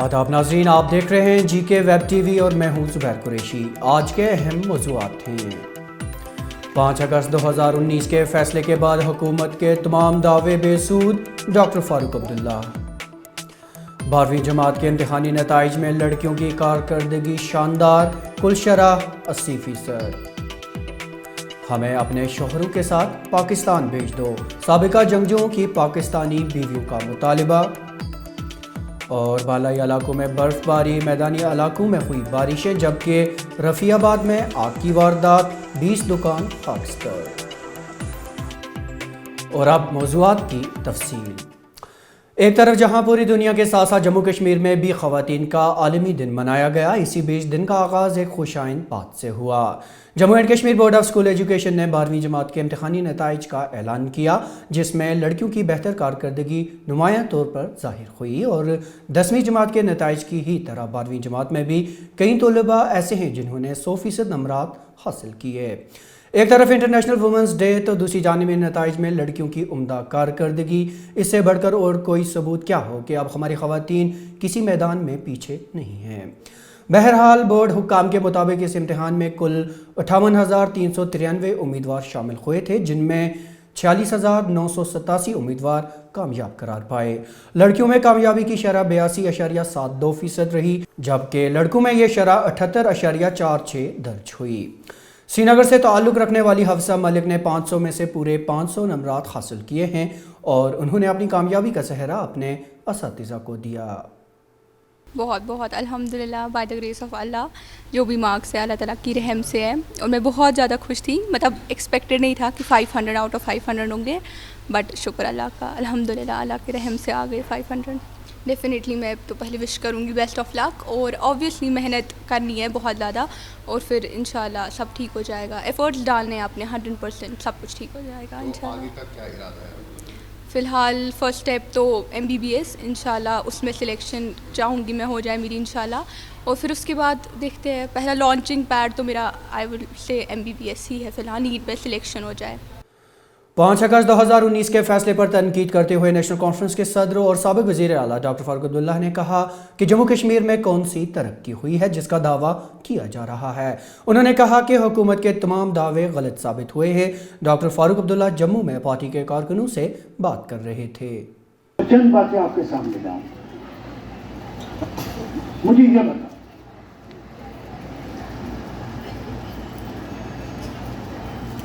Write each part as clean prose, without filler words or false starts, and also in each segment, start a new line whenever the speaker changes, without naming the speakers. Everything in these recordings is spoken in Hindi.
आदाब नाज़रीन, आप देख रहे हैं जीके वेब टीवी और मैं हूं ज़ुबैर कुरैशी। आज के अहम मौज़ूआत हैं। 5 अगस्त 2019 के फैसले के बाद हुकूमत के तमाम दावे बेसूद, डॉक्टर फारूक अब्दुल्ला। 12वीं जमात के इम्तिहानी नताइज में लड़कियों की कारकर्दगी शानदार, कुल शरह 80%। हमें अपने शोहरों के साथ पाकिस्तान भेज दो, साबिका जंगजुओं की पाकिस्तानी बीवियों का मुतालिबा। और बालाई इलाकों में बर्फबारी, मैदानी इलाकों में हुई बारिशें, जबकि रफियाबाद में आग की वारदात, 20 दुकान खाकस्तर। और अब मौज़ूआत की तफसील। एक तरफ जहां पूरी दुनिया के साथ साथ जम्मू कश्मीर में भी ख़वातीन का आलमी दिन मनाया गया, इसी बीच दिन का आगाज़ एक खुशाइन बात से हुआ। Jammu and Kashmir board of school education ने 12वीं जमात के इम्तिहानी नताइज का ऐलान किया, जिसमें लड़कियों की बेहतर कारकर्दगी नुमायां तौर पर ज़ाहिर हुई। और 10वीं जमात के नताइज की ही तरह 12वीं जमात में भी कई तलबा ऐसे हैं जिन्होंने 100% नंबरात हासिल किए। एक तरफ इंटरनेशनल वुमेंस डे तो दूसरी जानिब नताइज में लड़कियों की उम्दा कारकर्दगी। इससे बढ़कर और कोई सबूत क्या हो कि अब हमारी ख़वातीन किसी मैदान में पीछे नहीं हैं। बहरहाल बोर्ड हुक्काम के मुताबिक इस इम्तिहान में कुल 58,393 उम्मीदवार शामिल हुए थे, जिनमें 46,987 उम्मीदवार कामयाब करार पाए। लड़कियों में कामयाबी की शरह 82.72% रही, जबकि लड़कों में यह शरह 78.46 दर्ज हुई। श्रीनगर से ताल्लुक़ रखने वाली हफ्सा मलिक ने 500 में से पूरे 500 नंबरात हासिल किए हैं और उन्होंने अपनी कामयाबी का सेहरा अपने असातिज़ा को दिया।
बहुत बहुत अल्हम्दुलिल्लाह, बाय द ग्रेस ऑफ अल्लाह, जो भी मार्क्स है अल्लाह ताला की रहम से है। और मैं बहुत ज़्यादा खुश थी, मतलब एक्सपेक्टेड नहीं था कि 500 आउट ऑफ 500 होंगे, बट शुक्र अल्लाह का, अल्हम्दुलिल्लाह अल्लाह के रहम से आ गए 500। डेफिनेटली मैं तो पहले विश करूँगी बेस्ट ऑफ लक, और ऑब्वियसली मेहनत करनी है बहुत ज़्यादा, और फिर इंशाल्लाह सब ठीक हो जाएगा। एफर्ट्स डालने हैं अपने 100%, सब कुछ ठीक हो जाएगा इंशाल्लाह।
आगे का क्या इरादा है?
फ़िलहाल फ़र्स्ट स्टेप तो MBBS, इंशाल्लाह उसमें सिलेक्शन चाहूँगी मैं हो जाए मेरी इंशाल्लाह, और फिर उसके बाद देखते हैं। पहला लॉन्चिंग पैड तो मेरा आई विल से MBBS ही है फ़िलहाल, नीट पे सिलेक्शन हो जाए।
5 अगस्त 2019 के फैसले पर तनकीद करते हुए नेशनल कॉन्फ्रेंस के सदर और साबिक वज़ीर आला डॉक्टर फारूक अब्दुल्ला ने कहा कि जम्मू कश्मीर में कौन सी तरक्की हुई है जिसका दावा किया जा रहा है। उन्होंने कहा कि हुकूमत के तमाम दावे गलत साबित हुए हैं। डॉक्टर फारूक अब्दुल्ला जम्मू में पार्टी के कारकुनों से बात कर रहे थे।
चंद बातें आपके सामने लाऊं। मुझे ये बताओ,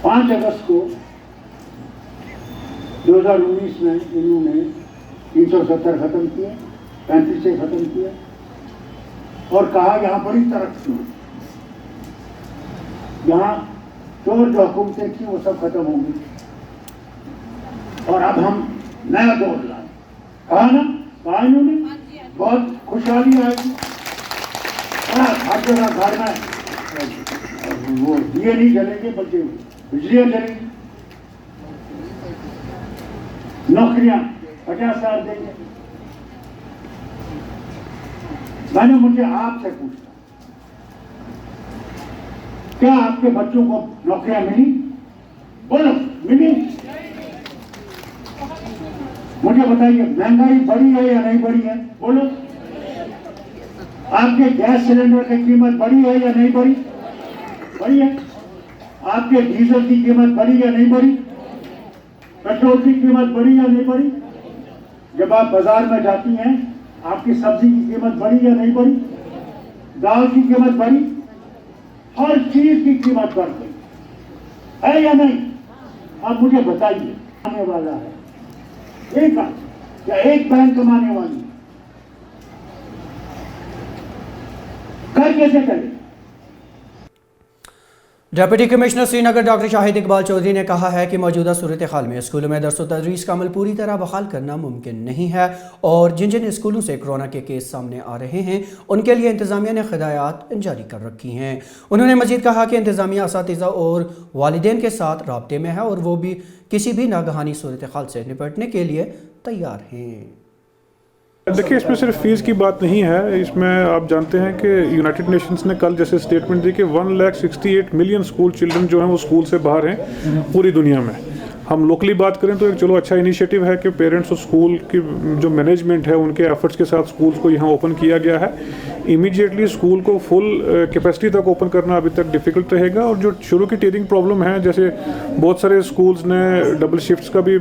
पांच अगस्त को 2019 में इन्होंने 370 खत्म किए, 35 से खत्म किए और कहा यहाँ बड़ी तरक्की हुई, यहाँ जो हुकूमतें थी वो सब खत्म होंगी और अब हम नया दौर लाए। कहा ना, कहा इन्होंने, बहुत खुशहाली आएगी। हर जगह घर में वो दिए नहीं जलेंगे बल्कि बिजलियां जलेंगी, नौकरियां 50,000 देंगे। मैंने मुझे आपसे पूछा, क्या आपके बच्चों को नौकरियां मिली? बोलो, मिली? मुझे बताइए, महंगाई बढ़ी है या नहीं बढ़ी है? बोलो। आपके गैस सिलेंडर की कीमत बढ़ी है या नहीं बढ़ी? बढ़ी है। आपके डीजल की कीमत बढ़ी या नहीं बढ़ी? पेट्रोल की कीमत बढ़ी या नहीं बढ़ी? जब आप बाजार में जाती हैं, आपकी सब्जी की कीमत बढ़ी या नहीं बढ़ी? दाल की कीमत बढ़ी? हर चीज की कीमत बढ़ गई है या नहीं? अब मुझे बताइए, आने वाला है एक या एक बहन कमाने वाली, घर कैसे करे?
Deputy commissioner Srinagar doctor Shahid Iqbal Chaudhary ने कहा है कि मौजूदा सूरत हाल में स्कूलों में दर्स व तदरीस का अमल पूरी तरह बहाल करना मुमकिन नहीं है और जिन जिन स्कूलों से कोरोना के केस सामने आ रहे हैं उनके लिए इंतज़ामिया ने हिदायत जारी कर रखी हैं। उन्होंने मजीद कहा कि इंतज़ामिया असातिज़ा और वालिदैन के साथ राब्ते में है और वो भी किसी भी नागहानी सूरत हाल से निपटने के लिए तैयार हैं।
देखिए, इसमें सिर्फ फ़ीस की बात नहीं है। इसमें आप जानते हैं कि यूनाइटेड नेशंस ने कल जैसे स्टेटमेंट दी कि 168 मिलियन स्कूल चिल्ड्रन जो हैं वो स्कूल से बाहर हैं पूरी दुनिया में। हम लोकली बात करें तो एक चलो अच्छा इनिशिएटिव है कि पेरेंट्स और स्कूल की जो मैनेजमेंट है उनके एफर्ट्स के साथ स्कूल्स को यहाँ ओपन किया गया है। इमीडिएटली स्कूल को फुल कैपेसिटी तक ओपन करना अभी तक डिफ़िकल्ट रहेगा, और जो शुरू की टीयरिंग प्रॉब्लम है, जैसे बहुत सारे स्कूल्स ने डबल शिफ्ट्स का भी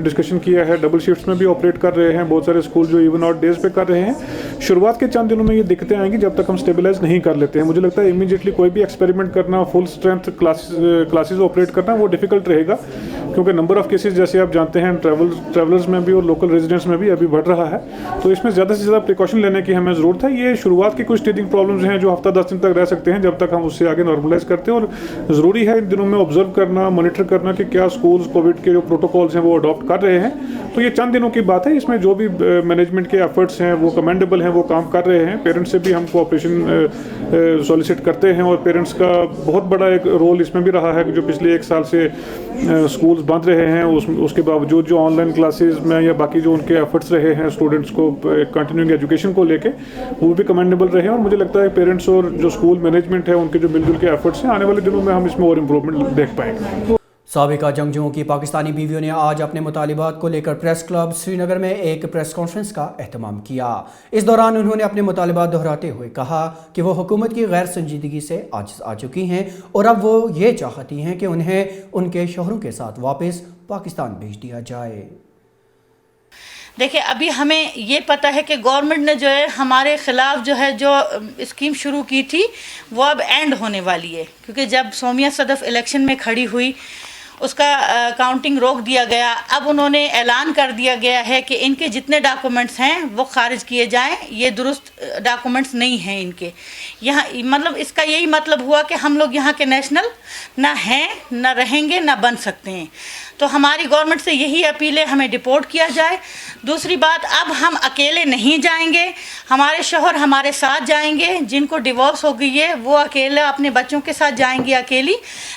डिस्कशन किया है, डबल शिफ्ट्स में भी ऑपरेट कर रहे हैं, बहुत सारे स्कूल जो इवन ऑड डेज पे कर रहे हैं। शुरुआत के चंद दिनों में ये दिक्कतें आएंगी जब तक हम स्टेबलाइज नहीं कर लेते हैं। मुझे लगता है इमीडिएटली कोई भी एक्सपेरिमेंट करना, फुल स्ट्रेंथ क्लासेस ऑपरेट करना वो डिफ़िकल्ट रहेगा, क्योंकि नंबर ऑफ केसेस जैसे आप जानते हैं ट्रैवलर्स में भी और लोकल रेजिडेंट्स में भी अभी बढ़ रहा है। तो इसमें ज़्यादा से ज़्यादा प्रिकॉशन लेने की हमें ज़रूरत है। ये शुरुआत की कुछ टीचिंग प्रॉब्लम्स हैं जो हफ्ता 10 दिन तक रह सकते हैं, जब तक हम उससे आगे नॉर्मलाइज करते हैं। और ज़रूरी है इन दिनों में ऑब्जर्व करना, मॉनिटर करना कि क्या स्कूल्स कोविड के जो प्रोटोकॉल्स हैं वो अडॉप्ट कर रहे हैं। तो ये चंद दिनों की बात है, इसमें जो भी मैनेजमेंट के एफर्ट्स हैं वो कमेंडेबल हैं, वो काम कर रहे हैं। पेरेंट्स से भी हम कोऑपरेशन सॉलिसिट करते हैं, और पेरेंट्स का बहुत बड़ा एक रोल इसमें भी रहा है कि जो पिछले 1 साल से स्कूल्स बंद रहे हैं, उसके बावजूद जो ऑनलाइन क्लासेस में या बाकी जो उनके एफर्ट्स रहे हैं स्टूडेंट्स को कंटिन्यूइंग एजुकेशन को लेके, वो भी कमेंडेबल रहे हैं। और मुझे लगता है पेरेंट्स और जो स्कूल मैनेजमेंट है उनके जो मिलजुल के एफर्ट्स हैं, आने वाले दिनों में हम इसमें और इम्प्रूवमेंट देख पाएंगे।
साबिका जंगजुओं की पाकिस्तानी बीवियों ने आज अपने मुतालिबात को लेकर प्रेस क्लब श्रीनगर में एक प्रेस कॉन्फ्रेंस का एहतमाम किया। इस दौरान उन्होंने अपने मुतालिबात दोहराते हुए कहा कि वो हुकूमत की गैर संजीदगी से आजिज़ आ चुकी हैं और अब वो ये चाहती हैं कि उन्हें उनके शोहरों के साथ वापस पाकिस्तान भेज दिया जाए।
देखिए, अभी हमें ये पता है कि गवर्नमेंट ने जो है हमारे ख़िलाफ़ जो है जो स्कीम शुरू की थी वो अब एंड होने वाली है, क्योंकि जब सोमिया सदफ इलेक्शन में खड़ी हुई उसका काउंटिंग रोक दिया गया। अब उन्होंने ऐलान कर दिया गया है कि इनके जितने डॉक्यूमेंट्स हैं वो खारिज किए जाएं, ये दुरुस्त डॉक्यूमेंट्स नहीं हैं इनके यहाँ। मतलब इसका यही मतलब हुआ कि हम लोग यहाँ के नेशनल ना हैं, ना रहेंगे, ना बन सकते हैं। तो हमारी गवर्नमेंट से यही अपील है, हमें डिपोर्ट किया जाए। दूसरी बात, अब हम अकेले नहीं जाएंगे, हमारे शौहर हमारे साथ जाएंगे। जिनको डिवोर्स हो गई है वो अकेले अपने बच्चों के साथ जाएंगी अकेली,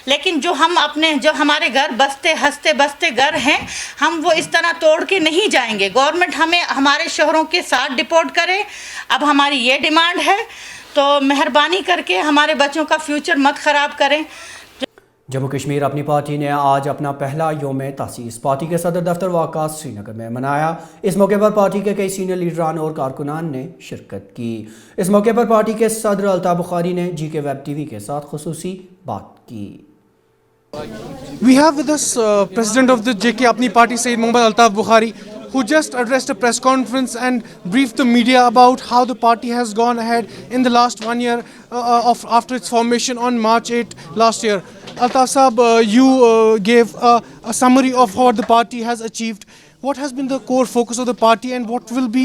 लेकिन जो हमारे घर बसते हंसते बसते घर हैं, हम वो इस तरह तोड़ के नहीं जाएंगे। गवर्नमेंट हमें हमारे शौहरों के साथ डिपोर्ट करे, अब हमारी ये डिमांड है। तो मेहरबानी करके हमारे बच्चों का फ्यूचर मत ख़राब करें।
जम्मू कश्मीर अपनी पार्टी ने आज अपना पहला योम तासीस पार्टी के सदर दफ्तर वाक़ा श्रीनगर में मनाया। इस मौके पर पार्टी के कई सीनियर लीडरान और कारकुनान ने शिरकत की। इस मौके पर पार्टी के सदर अल्ताफ़ बुखारी ने GK वेब TV के साथ खुसूसी बात की।
We have with us President of the JK Apni Party, Sayyid Mohammad Altaf Bukhari, who just addressed a press conference and briefed the media about how the party has gone ahead in the last 1 year after its formation on March 8 last year. Altaf Saab, you gave a summary of what the party has achieved. What has been the core focus of the party, and what will be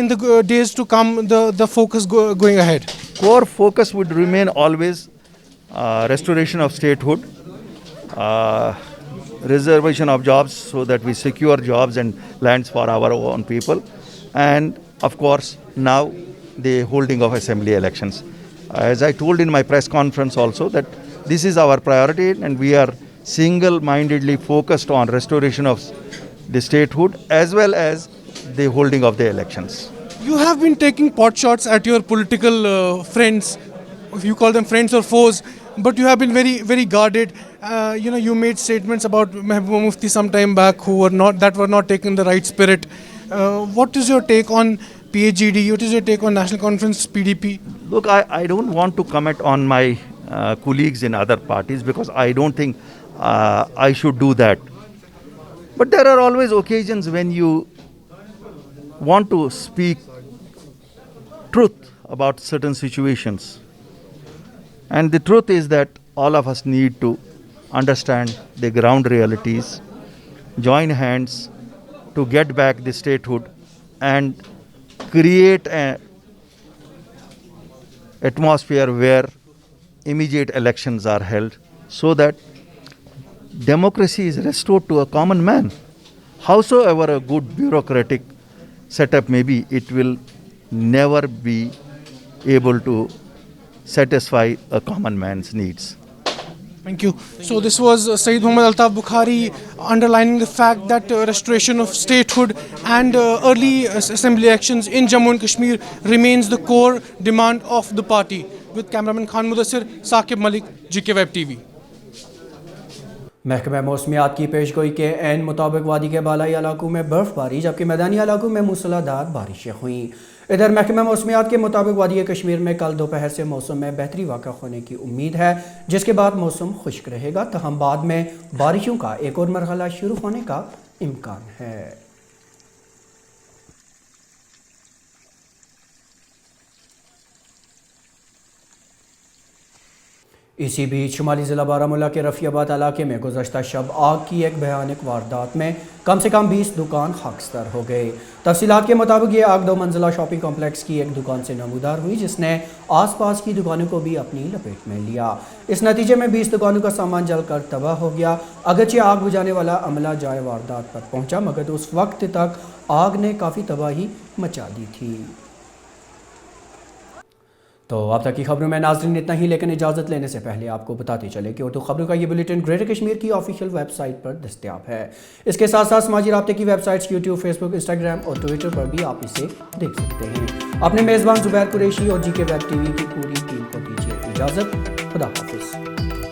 in the days to come the focus going ahead?
Core focus would remain always restoration of statehood, reservation of jobs so that we secure jobs and lands for our own people, and of course now the holding of assembly elections. As I told in my press conference also, that this is our priority and we are single-mindedly focused on restoration of the statehood as well as the holding of the elections.
You have been taking pot shots at your political friends, if you call them friends or foes, but you have been very, very guarded. You made statements about Mehbooba Mufti some time back who were not taken in the right spirit. What is your take on PAGD? What is your take on National Conference, PDP?
Look, I don't want to comment on my colleagues in other parties because I don't think I should do that. But there are always occasions when you want to speak truth about certain situations. And the truth is that all of us need to understand the ground realities, join hands to get back the statehood and create an atmosphere where immediate elections are held so that democracy is restored to a common man. Howsoever a good bureaucratic setup may be, it will never be able to satisfy a common man's needs.
Thank you. So this was Sayyid Mohammad Altaf Bukhari underlining the fact that restoration of statehood and early assembly elections in Jammu and Kashmir remains the core demand of the party. With cameraman Khan Mudassir, Saqib Malik, GK Web TV.
महकमा मौसमियात की पेशगोई के ऐन मुताबिक वादी के बालाई इलाकों में बर्फबारी जबकि मैदानी इलाकों में मूसलाधार बारिशें हुईं। इधर महकमा मौसमियात के मुताबिक वादी कश्मीर में कल दोपहर से मौसम में बेहतरी वाक़ा होने की उम्मीद है, जिसके बाद मौसम खुश्क रहेगा, तहम बाद में बारिशों का एक और मरहला शुरू होने का इम्कान है। इसी बीच शुमाली ज़िला बारामूला के रफ़ियाबाद इलाके में गुज़श्ता शब आग की एक भयानक वारदात में कम से कम 20 दुकान खाकस्तर हो गए। तफसीलात के मुताबिक ये आग 2 मंजिला शॉपिंग कॉम्प्लेक्स की एक दुकान से नमूदार हुई, जिसने आसपास की दुकानों को भी अपनी लपेट में लिया। इस नतीजे में 20 दुकानों का सामान जलकर तबाह हो गया। अगरचे आग बुझाने वाला अमला जाए वारदात पर पहुंचा, मगर उस वक्त तक आग ने काफ़ी तबाही मचा दी थी। तो अब तक की खबरों में नाज़रीन इतना ही, लेकिन इजाज़त लेने से पहले आपको बताते चले कि उर्दू खबरों का ये बुलेटिन ग्रेटर कश्मीर की ऑफिशियल वेबसाइट पर दस्तयाब है। इसके साथ साथ समाजी राब्ते की वेबसाइट्स यूट्यूब, फेसबुक, इंस्टाग्राम और ट्विटर पर भी आप इसे देख सकते हैं। अपने मेज़बान ज़ुबैर कुरैशी और GK वेब TV की पूरी टीम को दीजिए इजाज़त। खुदा हाफिज़।